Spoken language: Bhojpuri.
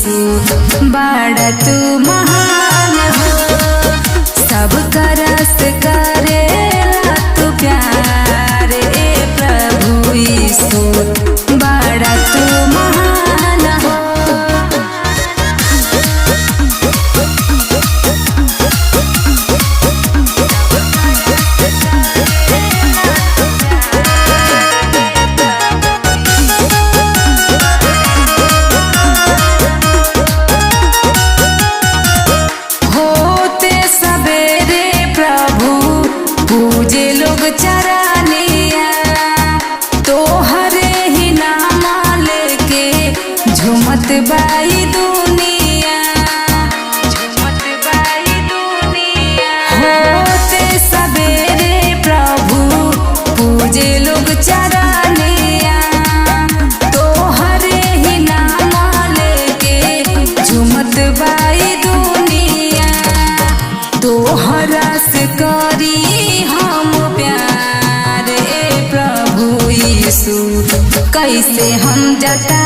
यीशु बड़ा तू महान हो। सबका रस करेला तू प्यार ए प्रभु यीशु बड़ा तू महान हो। पूजे लोग चरानिया तोहरे ही नाम लेके झूमत बाई दुनिया, झूमत बाई दुनिया। होते सवेरे प्रभु पूजे लोग चरानिया तोहरे ही नाम लेके झूमत बाई दुनिया। तोहरा से करी कैसे हम जता